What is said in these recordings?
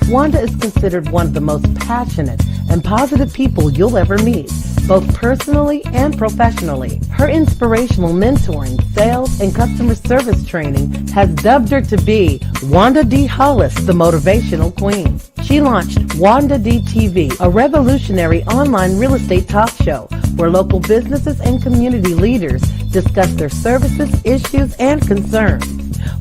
Wanda is considered one of the most passionate and positive people you'll ever meet, both personally and professionally. Her inspirational mentoring, sales, and customer service training has dubbed her to be Wanda D, the Motivational Queen. She launched Wanda D TV, a revolutionary online real estate talk show where local businesses and community leaders discuss their services, issues, and concerns.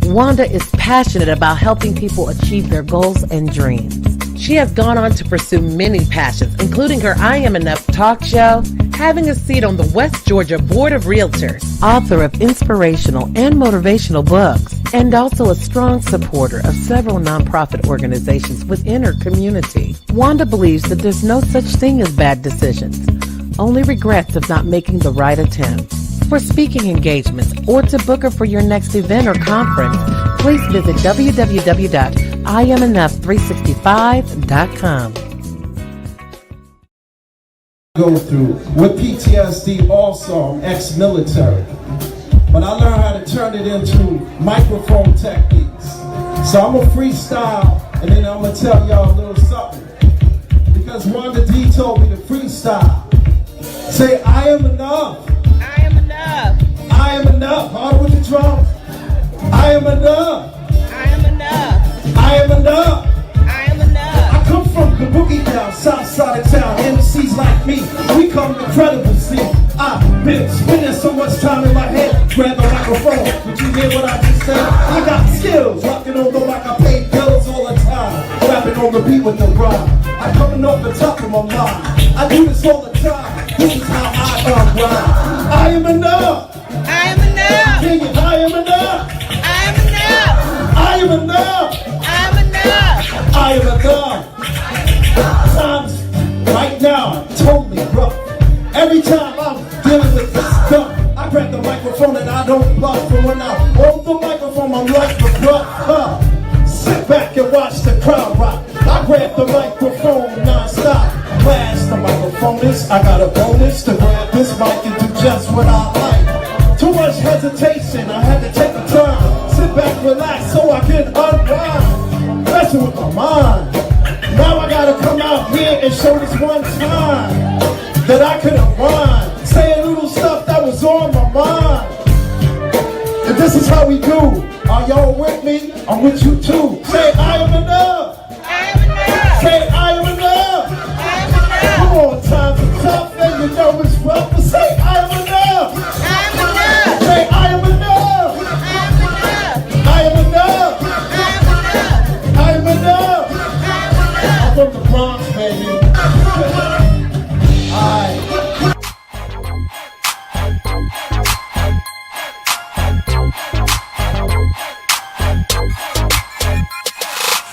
Wanda is passionate about helping people achieve their goals and dreams. She has gone on to pursue many passions, including her I Am Enough talk show, having a seat on the West Georgia Board of Realtors, author of inspirational and motivational books, and also a strong supporter of several nonprofit organizations within her community. Wanda believes that there's no such thing as bad decisions, only regrets of not making the right attempt. For speaking engagements or to book her for your next event or conference, please visit www.IamEnough365.com. Go through with PTSD also, I'm ex-military, but I learned how to turn it into microphone techniques. So I'm gonna freestyle and then I'm gonna tell y'all a little something, because Wanda D told me to freestyle. Say, I am enough. I am enough. I am enough. Hard with the drums. I am enough. I am enough. I am enough. I am enough. I come from the boogie down, south side of town. MCs like me, we come incredible. See, I've been spending so much time in my head. Grab the microphone. Did you hear what I just said? I got skills, rocking on the mic. I pay bills all the time. Rapping on the beat with the rhyme. I'm coming off the top of my mind. I do this all the time. This is how I rhyme. I am enough. I am enough. Sing it. I am enough. I am enough. I am enough. I am enough. I am enough. Times right now totally rough. Every time I'm dealing with this stuff, I grab the microphone and I don't bluff. And when I hold the microphone, I'm like the bluff. Sit back and watch the crowd rock. I grab the microphone non-stop. Blast the microphone is, I got a bonus to grab this mic and do just what I like. Too much hesitation, I had to take a turn. Sit back, relax, so I can unwind. Messing with my mind. Now I gotta come out here and show this one time that I could unwind. Say a little stuff that was on my mind. And this is how we do. Are y'all with me? I'm with you too. Say, I am enough. I am enough. Say, I am enough. I am enough. Come on, times are tough and you know it's rough, but say, I am enough. I am enough. Say, I am enough. I am enough. I am enough. I am enough. I'm from the Bronx, baby. Alright.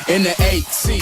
In the 8C.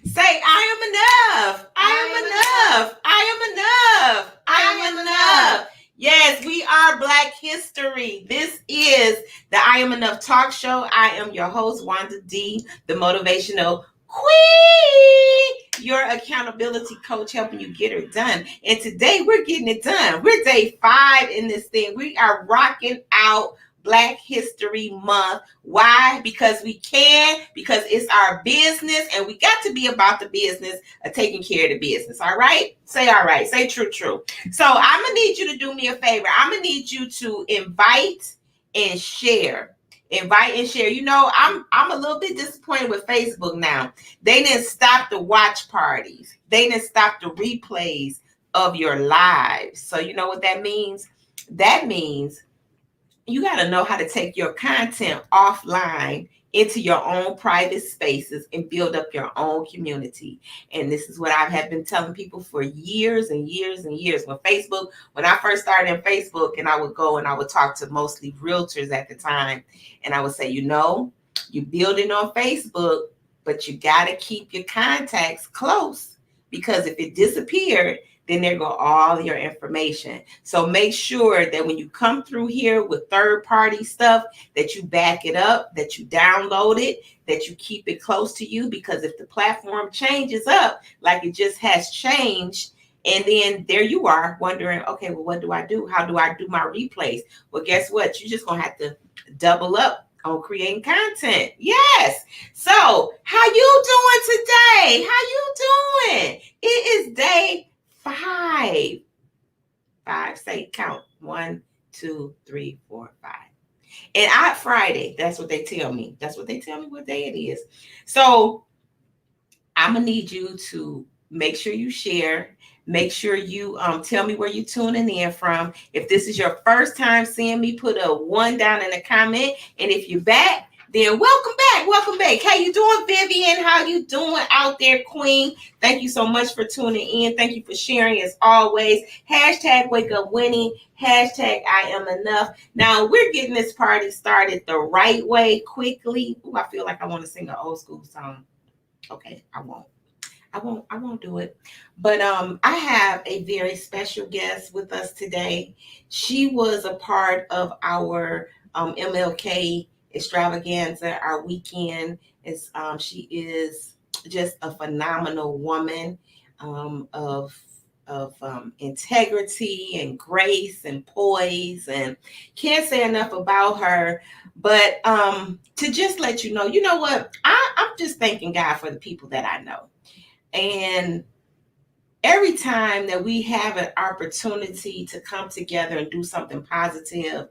Say, I am enough. I am enough. I am enough. I am enough. Yes, we are Black History. This is the I Am Enough talk show. I am your host, Wanda D, the Motivational Queen, your accountability coach, helping you get it done. And today we're getting it done. We're day 5 in this thing. We are rocking out Black History Month. Why? Because we can, because it's our business, and we got to be about the business of taking care of the business. All right? Say all right. Say true. So I'm going to need you to do me a favor. I'm going to need you to invite and share. Invite and share. You know, I'm a little bit disappointed with Facebook now. They didn't stop the watch parties. They didn't stop the replays of your lives. So you know what that means? That means you got to know how to take your content offline into your own private spaces and build up your own community. And this is what I have been telling people for years and years and years. When I first started in Facebook, and I would go and I would talk to mostly realtors at the time, and I would say, you know, you build it on Facebook, but you got to keep your contacts close, because if it disappeared, then there go all your information. So make sure that when you come through here with third-party stuff, that you back it up, that you download it, that you keep it close to you, because if the platform changes up, like it just has changed, and then there you are wondering, okay, well, what do I do? How do I do my replays? Well, guess what? You're just going to have to double up on creating content. Yes. So how you doing today? How you doing? It is day 5. 5. Say count. 1, 2, 3, 4, 5. And Friday. That's what they tell me. That's what they tell me what day it is. So I'm gonna need you to make sure you share. Make sure you tell me where you're tuning in from. If this is your first time seeing me, put a 1 down in the comment. And if you're back, then welcome back. Welcome back. How you doing, Vivian? How you doing out there, Queen? Thank you so much for tuning in. Thank you for sharing as always. Hashtag wake up winning. Hashtag I am enough. Now we're getting this party started the right way quickly. Ooh, I feel like I want to sing an old school song. Okay, I won't do it. But I have a very special guest with us today. She was a part of our MLK extravaganza, our weekend. She is just a phenomenal woman of integrity and grace and poise, and can't say enough about her. But to just let you know what? I'm just thanking God for the people that I know. And every time that we have an opportunity to come together and do something positive,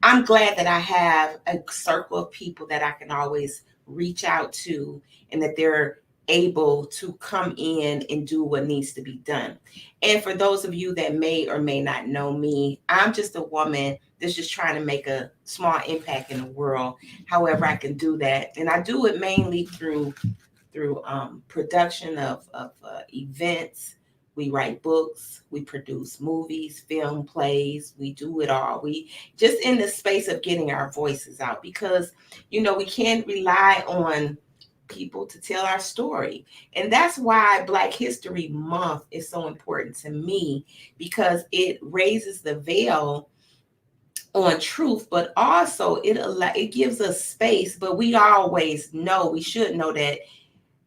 I'm glad that I have a circle of people that I can always reach out to, and that they're able to come in and do what needs to be done. And for those of you that may or may not know me, I'm just a woman that's just trying to make a small impact in the world, however I can do that. And I do it mainly through production of events. We write books, we produce movies, film, plays, we do it all. We just in the space of getting our voices out, because we can't rely on people to tell our story. And that's why Black History Month is so important to me, because it raises the veil on truth, but also it gives us space. But we should know that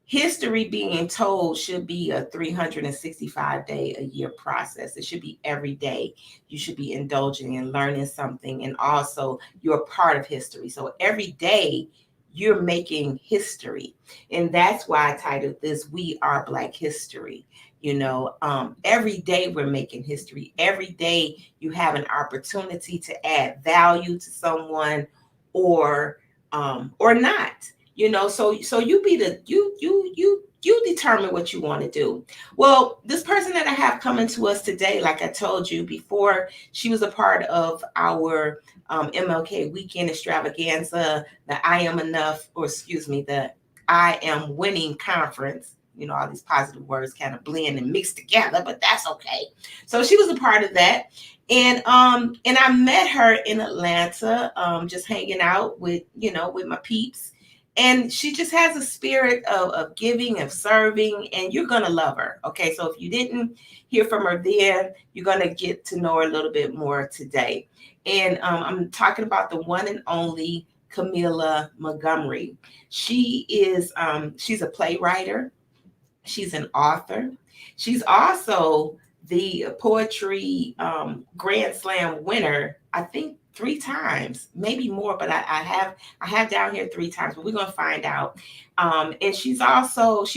history being told should be a 365-day-a-year process. It should be every day. You should be indulging and learning something, and also you're a part of history. So every day you're making history. And that's why I titled this, We Are Black History. Every day we're making history. Every day you have an opportunity to add value to someone or not. So you determine what you want to do. Well, this person that I have coming to us today, like I told you before, she was a part of our MLK weekend extravaganza, the I Am Winning conference. All these positive words kind of blend and mix together, but that's okay. So she was a part of that. And I met her in Atlanta, just hanging out with my peeps. And she just has a spirit of giving, of serving, and you're going to love her. Okay, so if you didn't hear from her then, you're going to get to know her a little bit more today. And I'm talking about the one and only Kameelah Montgomery. She's a playwright. She's an author. She's also the poetry Grand Slam winner, I think 3 times, maybe more, but I have down here 3 times, but we're going to find out. And she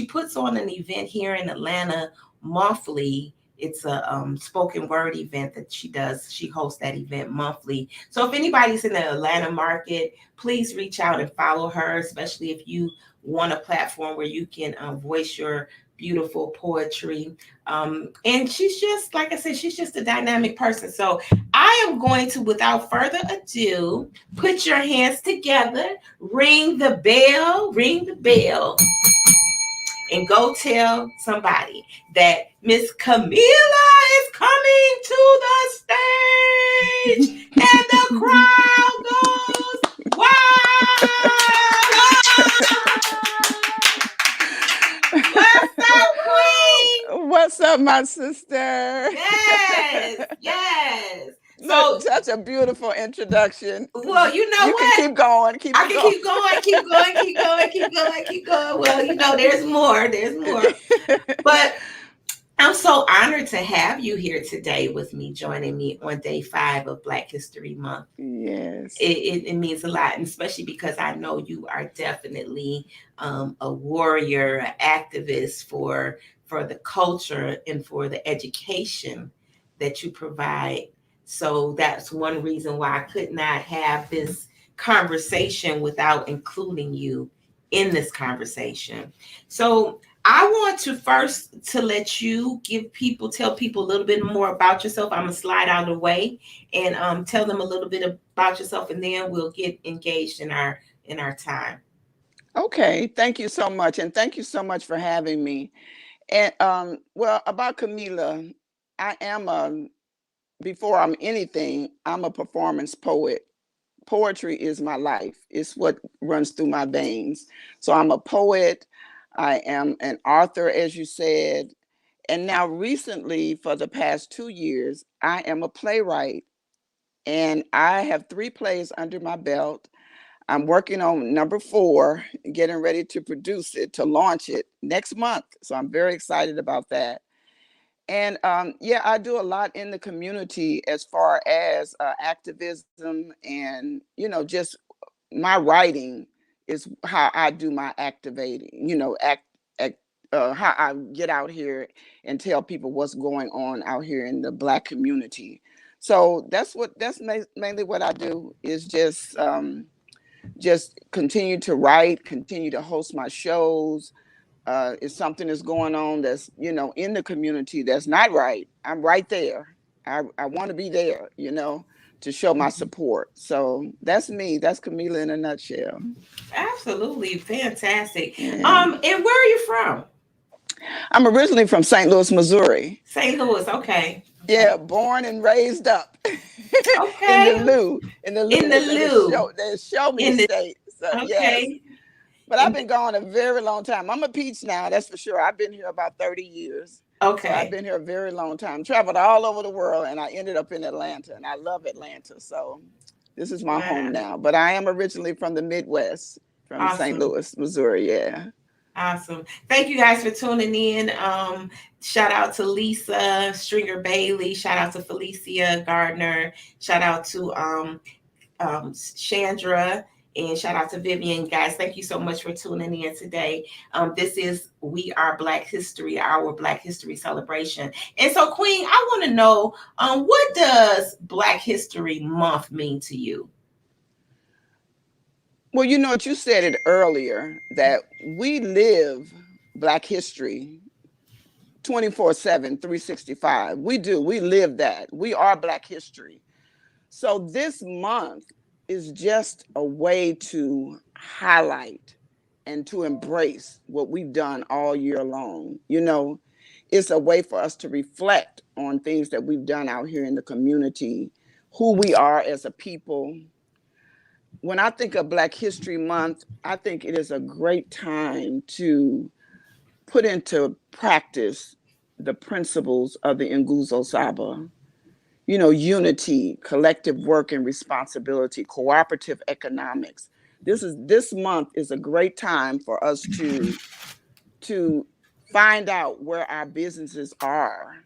puts on an event here in Atlanta monthly. It's a spoken word event that she does. She hosts that event monthly. So if anybody's in the Atlanta market, please reach out and follow her, especially if you want a platform where you can voice your beautiful poetry. And she's just, like I said, she's just a dynamic person. So I am going to, without further ado, put your hands together, ring the bell, and go tell somebody that Miss Kameelah is coming to the stage, and the crowd goes wild. What's up, Queen? What's up, my sister? Yes. So such a beautiful introduction. Well, you know you what? Can keep going. Keep going. Well, there's more. But I'm so honored to have you here today with me, joining me on day 5 of Black History Month. Yes. It means a lot, and especially because I know you are definitely a warrior, an activist for the culture and for the education that you provide. So that's one reason why I could not have this conversation without including you in this conversation. So I want to first to let you tell people a little bit more about yourself. I'm gonna slide out of the way and tell them a little bit about yourself, and then we'll get engaged in our time. Okay. Thank you so much, and thank you so much for having me. And well, about Kameelah, I am a before I'm anything, I'm a performance poet. Poetry is my life. It's what runs through my veins. So I'm a poet. I am an author, as you said. And now, recently, for the past 2 years, I am a playwright. And I have 3 plays under my belt. I'm working on number 4, getting ready to produce it, to launch it next month. So I'm very excited about that. And yeah, I do a lot in the community as far as activism, and just my writing is how I do my activating. How I get out here and tell people what's going on out here in the Black community. So that's mainly what I do, is just continue to write, continue to host my shows. If something is going on that's in the community that's not right, I'm right there. I want to be there, to show my support. So that's me. That's Kameelah in a nutshell. Absolutely fantastic. Yeah. And where are you from? I'm originally from St. Louis, Missouri. St. Louis. Okay. Yeah, born and raised up in the Okay. Lou, In the Lou. the show me In the state. So yes, okay. but I've In been gone a very long time. I'm a peach now, that's for sure. I've been here about 30 years. So I've okay. been here a very long time, traveled all over the world, and I ended up in Atlanta, and I love Atlanta. So this is my home Wow. now. But I am originally from the Midwest, from St. Awesome. Louis, Missouri. Yeah. Awesome. Thank you guys for tuning in. Shout out to Lisa Stringer Bailey. Shout out to Felicia Gardner. Shout out to Chandra, and shout out to Vivian. Guys, thank you so much for tuning in today. This is We Are Black History, our Black History celebration. And so, Queen, I want to know, what does Black History Month mean to you? Well, you know what, you said it earlier, that we live Black history 24/7, 365. We do. We live that. We are Black history. So this month is just a way to highlight and to embrace what we've done all year long. It's a way for us to reflect on things that we've done out here in the community, who we are as a people. When I think of Black History Month, I think it is a great time to put into practice the principles of the Nguzo Saba. Unity, collective work and responsibility, cooperative economics. This month is a great time for us to find out where our businesses are,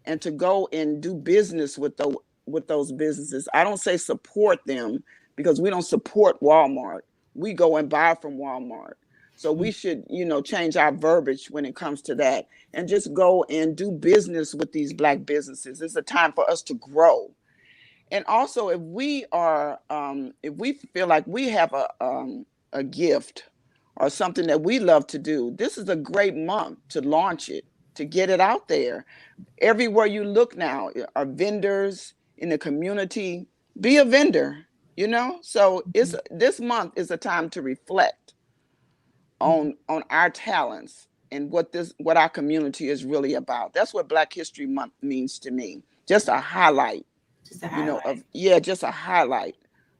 and to go and do business with those businesses. I don't say support them, because we don't support Walmart. We go and buy from Walmart. So we should, change our verbiage when it comes to that, and just go and do business with these Black businesses. It's a time for us to grow. And also, if we feel like we have a gift or something that we love to do, this is a great month to launch it, to get it out there. Everywhere you look now are vendors in the community. Be a vendor, So this month is a time to reflect on our talents and what our community is really about. That's what Black History Month means to me. Just a highlight, Just a highlight. just a highlight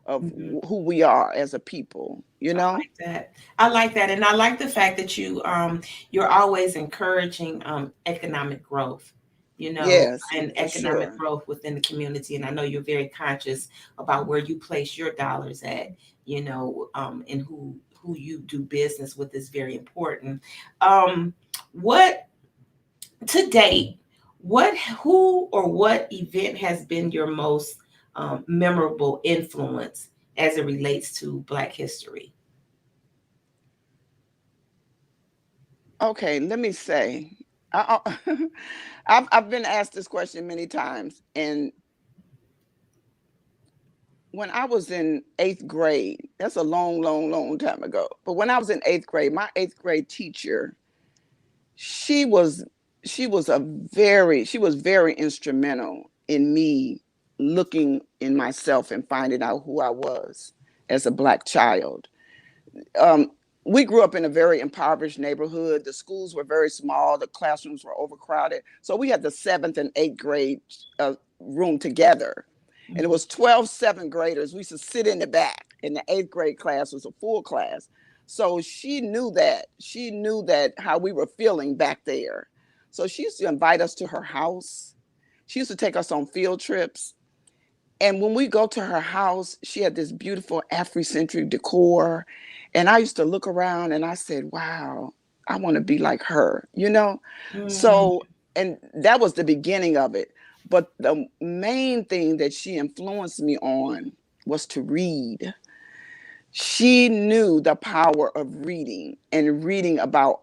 of who we are as a people, I like that. I like that, and I like the fact that you're always encouraging economic growth. Yes, And for economic sure. growth within the community. And I know you're very conscious about where you place your dollars at. And who you do business with is very important. What to date, who or what event has been your most memorable influence as it relates to Black history? Okay, let me say, I've been asked this question many times, and when I was in eighth grade, that's a long, long, long time ago. But when I was in eighth grade, my eighth grade teacher, she was she was very instrumental in me looking in myself and finding out who I was as a Black child. um, we grew up in a very impoverished neighborhood. The schools were very small. The classrooms were overcrowded. So we had the seventh and eighth grade room together. And it was 12 seventh graders. We used to sit in the back, and the eighth grade class was a full class. So she knew that. She knew that how we were feeling back there. So she used to invite us to her house. She used to take us on field trips. And when we go to her house, she had this beautiful Afrocentric decor. And I used to look around and I said, wow, I want to be like her, you know? Mm, So, and that was the beginning of it. But the main thing that she influenced me on was to read. She knew the power of reading and reading about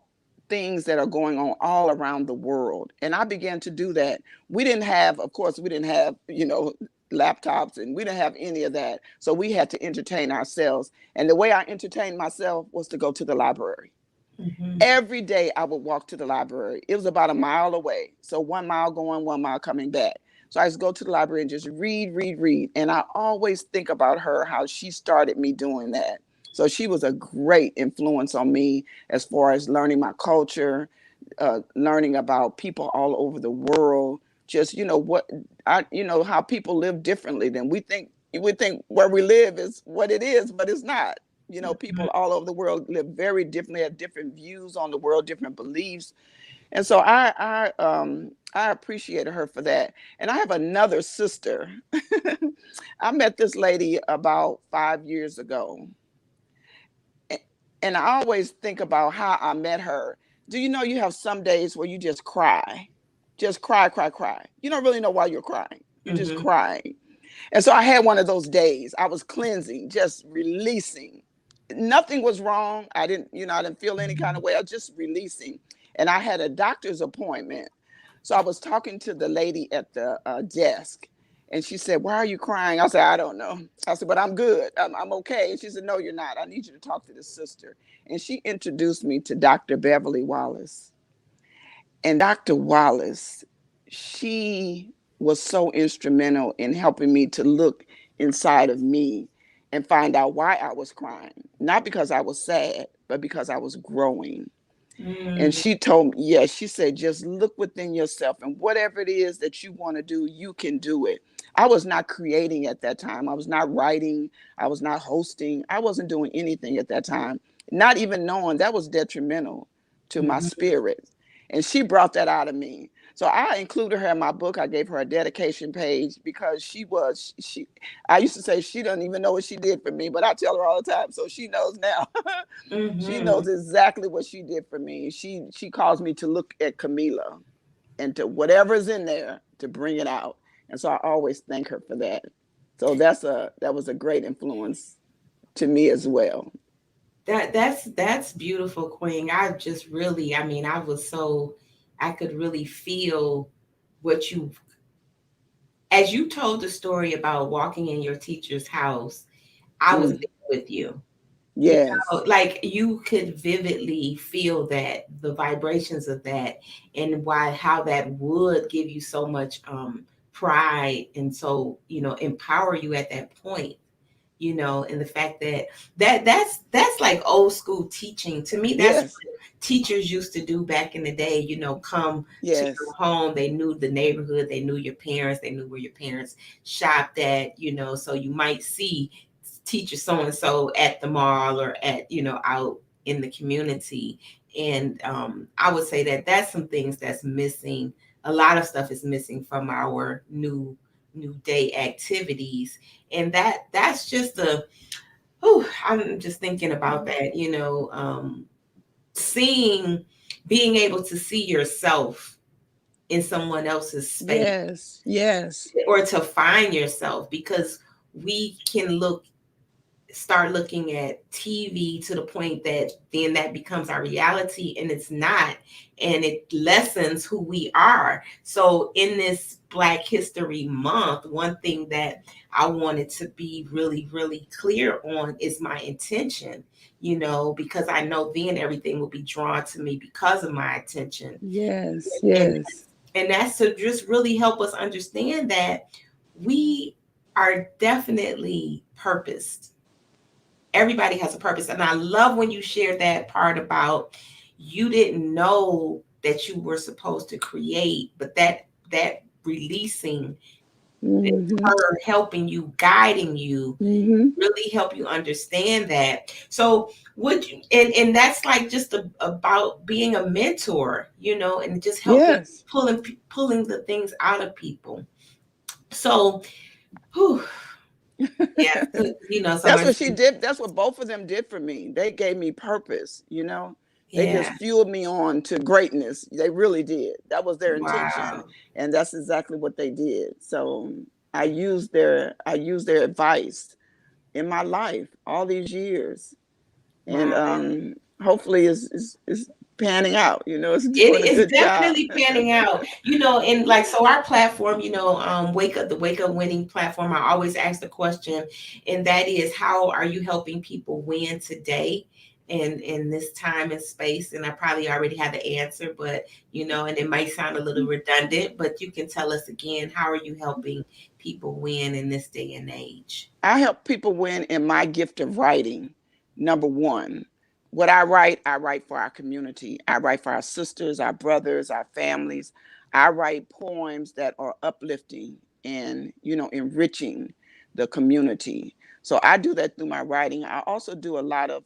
things that are going on all around the world. And I began to do that. We didn't have, of course, we didn't have, laptops, and we didn't have any of that. So we had to entertain ourselves. And the way I entertained myself was to go to the library. mhm. Every day I would walk to the library. It was about a mile away. So 1 mile going, 1 mile coming back. So I just go to the library and just read, read, read. And I always think about her, how she started me doing that. So she was a great influence on me as far as learning my culture, learning about people all over the world. Just, how people live differently than we think. We think where we live is what it is, but it's not. People all over the world live very differently, have different views on the world, different beliefs. And so I appreciated her for that. And I have another sister. I met this lady about 5 years ago. And I always think about how I met her. Do you know you have some days where you just cry? Just cry, cry, cry. You don't really know why you're crying. You're just Mhm. crying. And so I had one of those days. I was cleansing, just releasing. Nothing was wrong. I didn't feel any kind of way. I was just releasing. And I had a doctor's appointment. So I was talking to the lady at the desk. And she said, why are you crying? I said, I don't know. I said, but I'm good. I'm okay. And she said, no, you're not. I need you to talk to this sister. And she introduced me to Dr. Beverly Wallace. And Dr. Wallace, she was so instrumental in helping me to look inside of me and find out why I was crying. Not because I was sad, but because I was growing. And Mm, she told me, yes, she said, just look within yourself, and whatever it is that you want to do, you can do it. I was not creating at that time. I was not writing. I was not hosting. I wasn't doing anything at that time, not even knowing that was detrimental to my mhm. spirit. And she brought that out of me. So I included her in my book. I gave her a dedication page because I used to say she doesn't even know what she did for me, but I tell her all the time. So she knows now. She knows Mhm. exactly what she did for me. She calls me to look at Kameelah and to whatever's in there to bring it out. And so I always thank her for that. So that was a great influence to me as well. That's beautiful, Queen. I just really, I mean, I could really feel what you, as you told the story about walking in your teacher's house, I was Mm, there with you. You yes. like you could vividly feel that, the vibrations of that, and why how that would give you so much pride, and so empower you at that point, and the fact that that's like old school teaching to me. That's Yes. what teachers used to do back in the day. Come to your Yes. home, they knew the neighborhood, they knew your parents, they knew where your parents shopped at, so you might see teacher so and so at the mall or at out in the community. And I would say that that's some things that's missing. A lot of stuff is missing from our new day activities, and that's just a I'm just thinking about that, seeing being able to see yourself in someone else's space. Yes. Or to find yourself, because we can start looking at TV to the point that then that becomes our reality, and it's not, and it lessens who we are. So in this Black History Month, one thing that I wanted to be really, really clear on is my intention, because I know then everything will be drawn to me because of my attention. Yes. And that's to just really help us understand that we are definitely purposed. Everybody has a purpose. And I love when you shared that part about you didn't know that you were supposed to create, but that releasing, her helping you, guiding you, really help you understand that. So would you, and that's like just about being a mentor, and just helping, pulling the things out of people. So, whew, yeah, so That's what she did. That's what both of them did for me. They gave me purpose, They just fueled me on to greatness. They really did. That was their intention. And that's exactly what they did. So I used their advice in my life all these years. And hopefully it's panning out, it's doing a good definitely job. panning out, and like, so our platform, the Wake Up Winning platform, I always ask the question, and that is, how are you helping people win today and in this time and space? And I probably already have the answer, but and it might sound a little redundant, but you can tell us again, how are you helping people win in this day and age? I help people win in my gift of writing. Number one, what I write for our community. I write for our sisters, our brothers, our families. I write poems that are uplifting and, enriching the community. So I do that through my writing. I also do a lot of,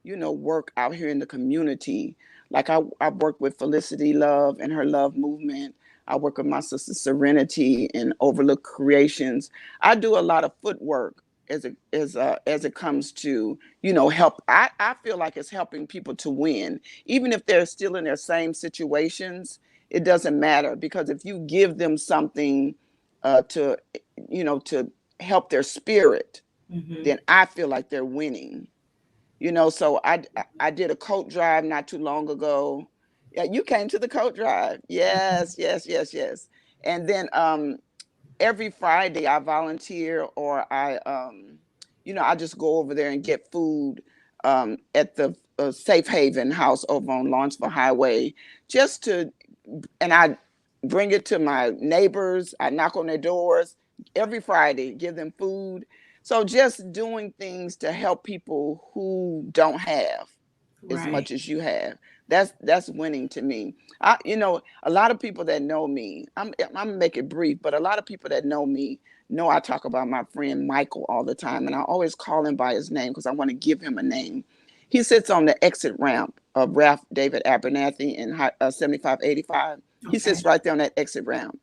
work out here in the community. Like I work with Felicity Love and her Love Movement. I work with my sister Serenity and Overlook Creations. I do a lot of footwork as it comes to, help. I feel like it's helping people to win, even if they're still in their same situations. It doesn't matter, because if you give them something to help their spirit, then I feel like they're winning. So I did a coat drive not too long ago. Yeah, you came to the coat drive. Yes. And then every Friday I volunteer, or I just go over there and get food at the Safe Haven House over on Lawrenceville Highway, and I bring it to my neighbors. I knock on their doors every Friday, give them food. So just doing things to help people who don't have as much as you have. That's winning to me. A lot of people that know me, I'm gonna make it brief, but a lot of people that know me know I talk about my friend Michael all the time, and I always call him by his name because I want to give him a name. He sits on the exit ramp of Ralph David Abernathy in 7585. He sits right there on that exit ramp.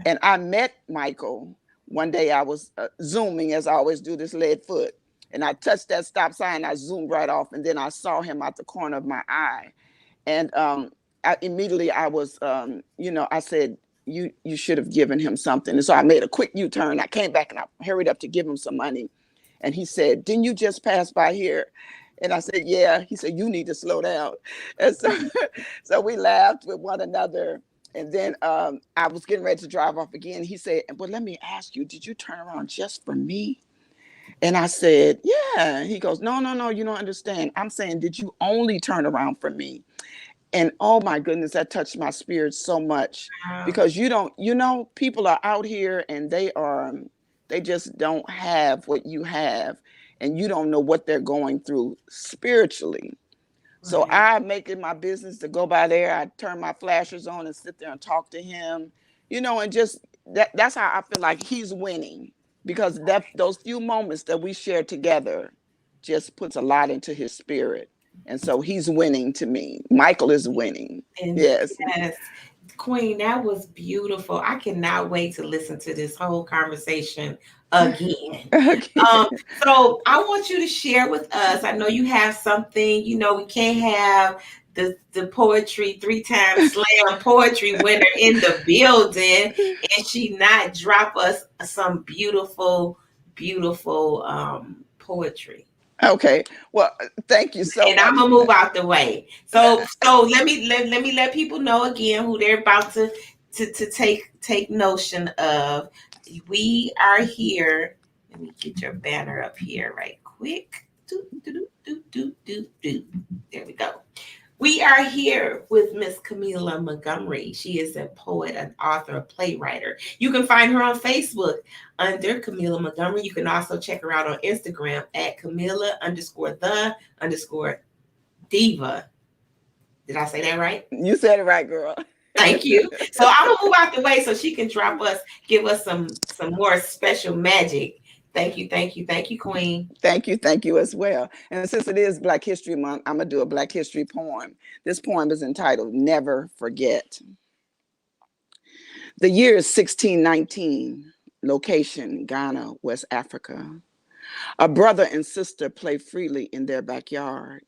And I met Michael one day. I was zooming, as I always do, this lead foot. And I touched that stop sign. I zoomed right off. And then I saw him out the corner of my eye. And I was, I said, you should have given him something. And so I made a quick U-turn. I came back and I hurried up to give him some money. And he said, didn't you just pass by here? And I said, yeah. He said, you need to slow down. And so we laughed with one another. And then I was getting ready to drive off again. He said, well, let me ask you, did you turn around just for me? And I said, yeah. He goes, no, you don't understand. I'm saying, did you only turn around for me? And oh my goodness, that touched my spirit so much. Because people are out here and they just don't have what you have. And you don't know what they're going through spiritually. So I make it my business to go by there. I turn my flashers on and sit there and talk to him, and just that's how I feel like he's winning, because those few moments that we share together just puts a lot into his spirit. And so he's winning to me. Michael is winning. Yes. Queen, that was beautiful. I cannot wait to listen to this whole conversation again. So I want you to share with us. I know you have something, we can't have the poetry 3-time slam poetry winner in the building, and she not drop us some beautiful poetry. Okay. Well, thank you so And I'm much. gonna move out the way. So let me let people know again who they're about to take notion of. We are here. Let me get your banner up here right quick. There we go. We are here with Miss Kameelah Montgomery. She is a poet, an author, a playwright. You can find her on Facebook under Kameelah Montgomery. You can also check her out on Instagram at Kameelah_the_diva. Did I say that right? You said it right, girl. Thank you. So I'm gonna move out the way so she can give us some more special magic. Thank you, Queen. Thank you as well. And since it is Black History Month, I'm going to do a Black History poem. This poem is entitled Never Forget. The year is 1619, location Ghana, West Africa. A brother and sister play freely in their backyard.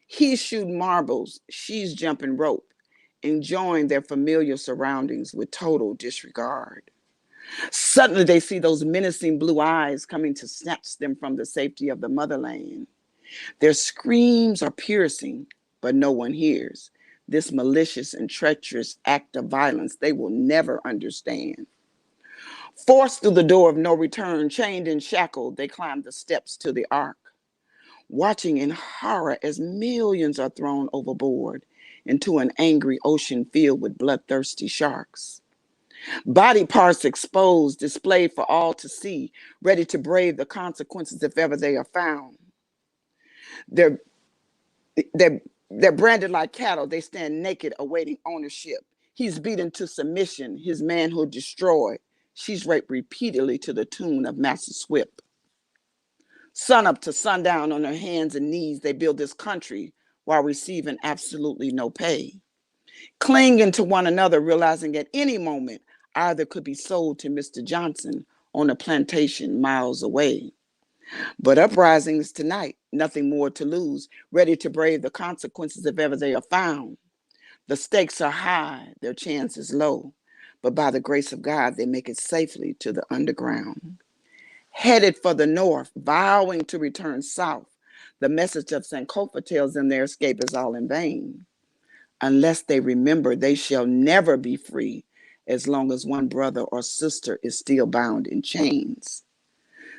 He's shooting marbles, she's jumping rope, enjoying their familiar surroundings with total disregard. Suddenly they see those menacing blue eyes coming to snatch them from the safety of the motherland. Their screams are piercing, but no one hears this malicious and treacherous act of violence they will never understand. Forced through the door of no return, chained and shackled, they climb the steps to the ark, watching in horror as millions are thrown overboard into an angry ocean filled with bloodthirsty sharks. Body parts exposed, displayed for all to see, ready to brave the consequences if ever they are found. They're branded like cattle. They stand naked, awaiting ownership. He's beaten to submission, his manhood destroyed. She's raped repeatedly to the tune of Master's whip. Sun up to sundown on their hands and knees, they build this country while receiving absolutely no pay. Clinging to one another, realizing at any moment, either could be sold to Mr. Johnson on a plantation miles away. But uprisings tonight, nothing more to lose, ready to brave the consequences if ever they are found. The stakes are high, their chances low, but by the grace of God, they make it safely to the underground. Headed for the north, vowing to return south, the message of Sankofa tells them their escape is all in vain. Unless they remember they shall never be free as long as one brother or sister is still bound in chains.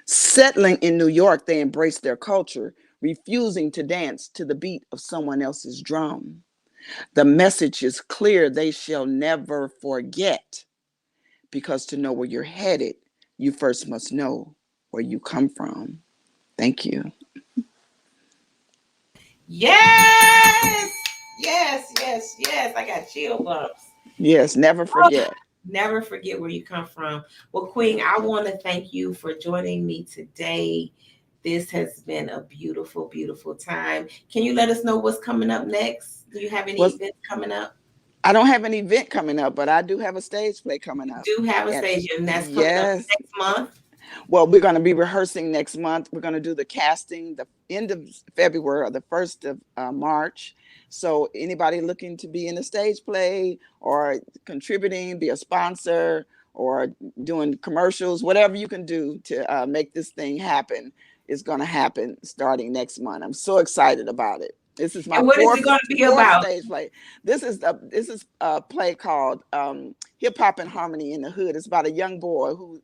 Settling in New York, they embrace their culture, refusing to dance to the beat of someone else's drum. The message is clear, they shall never forget, because to know where you're headed, you first must know where you come from. Thank you. Yes. I got chill bumps. Yes, never forget. Never forget where you come from. Well, Queen, I want to thank you for joining me today. This has been a beautiful, beautiful time. Can you let us know what's coming up next? Do you have any events coming up? I don't have an event coming up, but I do have a stage play coming up. You do have a stage, and that's coming up next month? Well, we're going to be rehearsing next month. We're going to do the casting the end of February or the 1st of March. So anybody looking to be in a stage play or contributing, be a sponsor or doing commercials, whatever you can do to make this thing happen is going to happen starting next month. I'm so excited about it. This is my what is it going to be about? Stage play. This is a play called Hip Hop and Harmony in the Hood. It's about a young boy who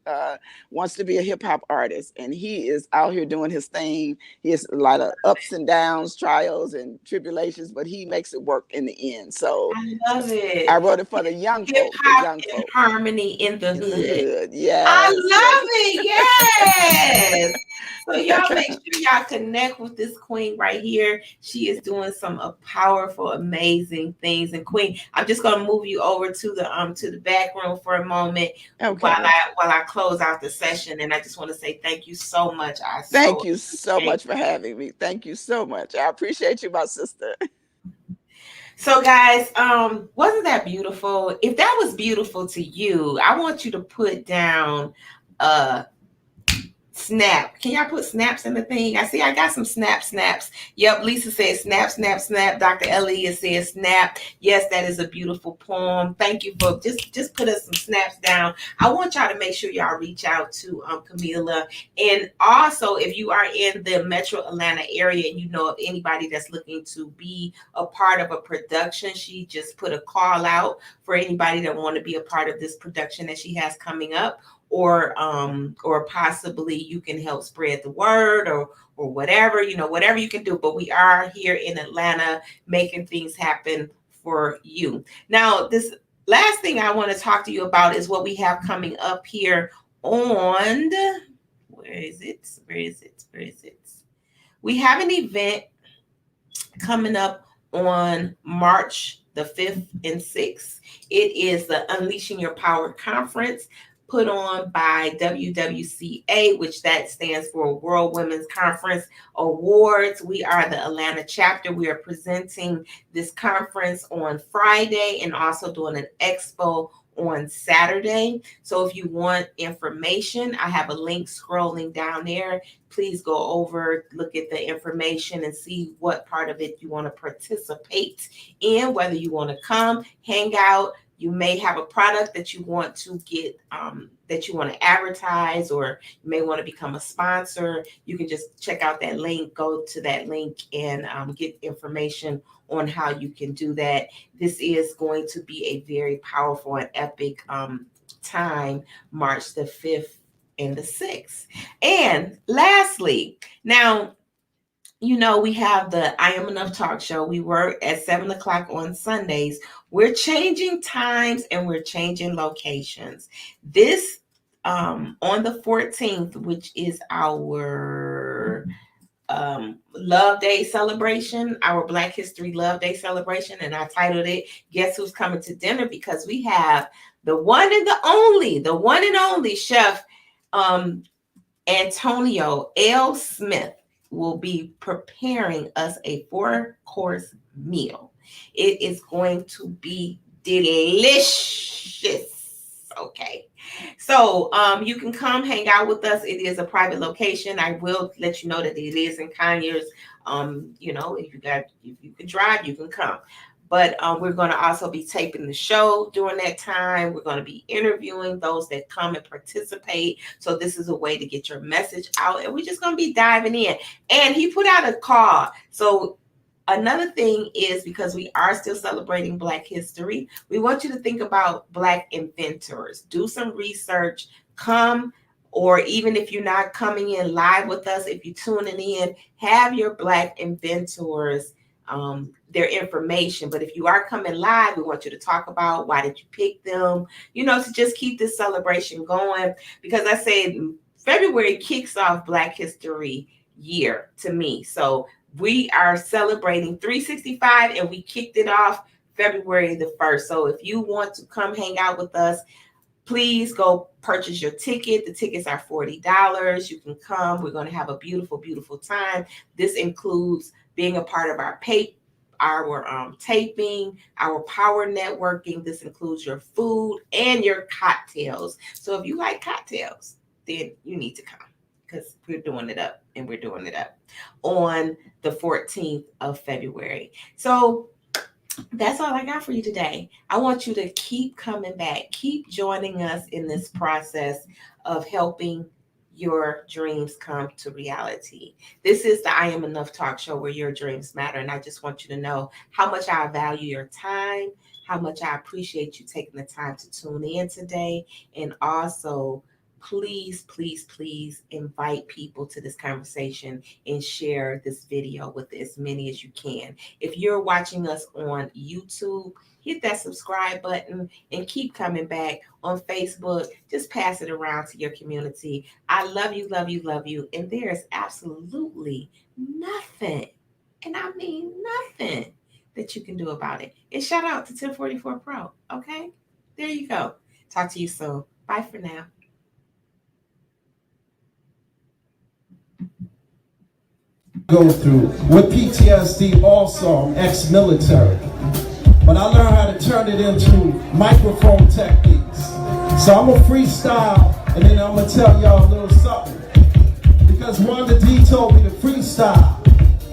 wants to be a hip hop artist, and he is out here doing his thing. He has a lot of ups and downs, trials and tribulations, but he makes it work in the end. So I love it. I wrote it for the young folk. Hip Hop and Harmony in the Hood. Yes. I love it. Yes. So y'all make sure y'all connect with this queen right here. She is doing some powerful, amazing things. And Queen, I'm just gonna move you over to the back room for a moment while I close out the session. And I just want to say thank you so much. Thank you so much for having me. Thank you so much. I appreciate you, my sister. So guys, wasn't that beautiful? If that was beautiful to you, I want you to put down snap. Can y'all put snaps in the thing? I see I got some snaps. Yep, Lisa says snap. Dr. Elliott says snap. Yes, that is a beautiful poem. Thank you for just put us some snaps down. I want y'all to make sure y'all reach out to Kameelah. And also, if you are in the Metro Atlanta area and you know of anybody that's looking to be a part of a production, she just put a call out for anybody that want to be a part of this production that she has coming up, or possibly you can help spread the word or whatever, whatever you can do. But we are here in Atlanta making things happen for you. Now, this last thing I want to talk to you about is what we have coming up here on, where is it? We have an event coming up on March the 5th and 6th. It is the Unleashing Your Power Conference, put on by WWCA, which that stands for World Women's Conference Awards. We are the Atlanta chapter. We are presenting this conference on Friday and also doing an expo on Saturday. So if you want information, I have a link scrolling down there. Please go over, look at the information and see what part of it you want to participate in, whether you want to come, hang out. You may have a product that you want to get, that you want to advertise, or you may want to become a sponsor. You can just check out that link, go to that link and get information on how you can do that. This is going to be a very powerful and epic time, March the 5th and the 6th. And lastly, now, we have the I Am Enough talk show. We work at 7 o'clock on Sundays. We're changing times and we're changing locations. This on the 14th, which is our Love Day celebration, our Black History Love Day celebration, and I titled it Guess Who's Coming to Dinner, because we have the one and only chef Antonio L. Smith will be preparing us a 4-course meal. It is going to be delicious. Okay. So you can come hang out with us. It is a private location. I will let you know that it is in Conyers. If you can drive, you can come. But we're going to also be taping the show during that time. We're going to be interviewing those that come and participate. So this is a way to get your message out. And we're just going to be diving in. And he put out a call. So another thing is, because we are still celebrating Black history, we want you to think about Black inventors. Do some research. Come, or even if you're not coming in live with us, if you're tuning in, have your Black inventors their information. But if you are coming live, we want you to talk about why did you pick them, to just keep this celebration going. Because I said February kicks off Black History Year to me. So we are celebrating 365 and we kicked it off February the 1st. So if you want to come hang out with us, please go purchase your ticket. The tickets are $40. You can come. We're going to have a beautiful, beautiful time. This includes being a part of our taping, our power networking. This includes your food and your cocktails. So if you like cocktails, then you need to come, because we're doing it up, and we're doing it up on the 14th of February. So that's all I got for you today. I want you to keep coming back, keep joining us in this process of helping your dreams come to reality. This is the I Am Enough talk show, where your dreams matter. And I just want you to know how much I value your time, how much I appreciate you taking the time to tune in today. And also, please, please, please invite people to this conversation and share this video with as many as you can. If you're watching us on YouTube, hit that subscribe button and keep coming back. On Facebook, just pass it around to your community. I love you, love you, love you. And there is absolutely nothing, and I mean nothing, that you can do about it. And shout out to 1044 Pro. Okay? There you go. Talk to you soon. Bye for now. Go through with PTSD, also I'm ex-military, but I learned how to turn it into microphone techniques. So I'm gonna freestyle and then I'm gonna tell y'all a little something. Wanda D told me to freestyle.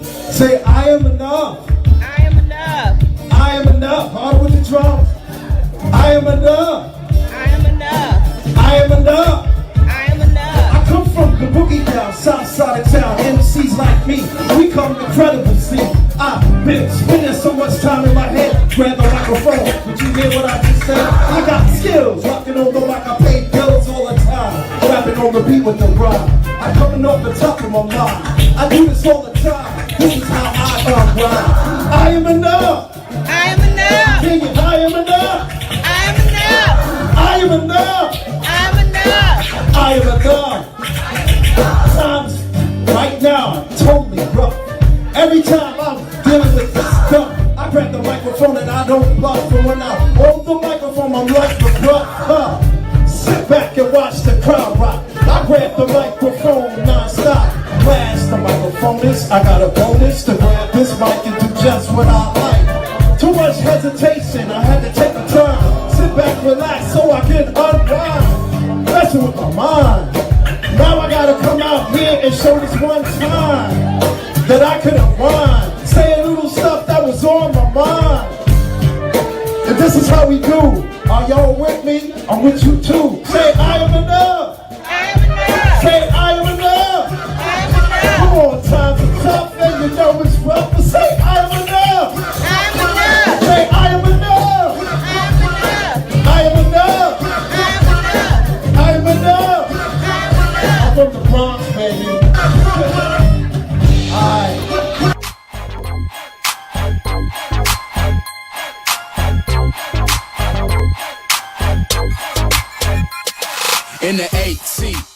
Say, I am enough. I am enough. I am enough. Hard with the drums. I am enough. I am enough. I am enough. I am enough. I come from the boogie down, south side of town. MCs like me, we come incredible. See, I've been spending so much time in my head. Grab the microphone, did you hear what I just said? I got skills, rocking on the mic, I pay bills all the time. Rapping on the beat with the rhyme. I'm coming off the top of my mind. I do this all the time. This is how I grind. I am enough. I am enough. Sing it, I am enough. I am enough. I am enough. I am enough. I am enough. Times right now are totally rough. Every time I'm dealing with this stuff, I grab the microphone and I don't bluff. And when I hold the microphone, I'm like the rough. Sit back and watch the crowd rock. I grab the microphone non-stop. Blast the microphone is, I got a bonus to grab this mic and do just what I like. Too much hesitation, I had to take a turn. Sit back, relax so I can unwind. Messing with my mind. Now I gotta come out here and show this one time that I could unwind. Say a little stuff that was on my mind. And this is how we do. Are y'all with me? I'm with you too. Say I am enough. I am enough. Say I am enough. I am enough. Come on, times are tough and you know it's rough. But say I am enough. I am enough. Say I am enough. I am enough. I am enough. I am enough. I'm from the Bronx, baby. Alright. In the 8C.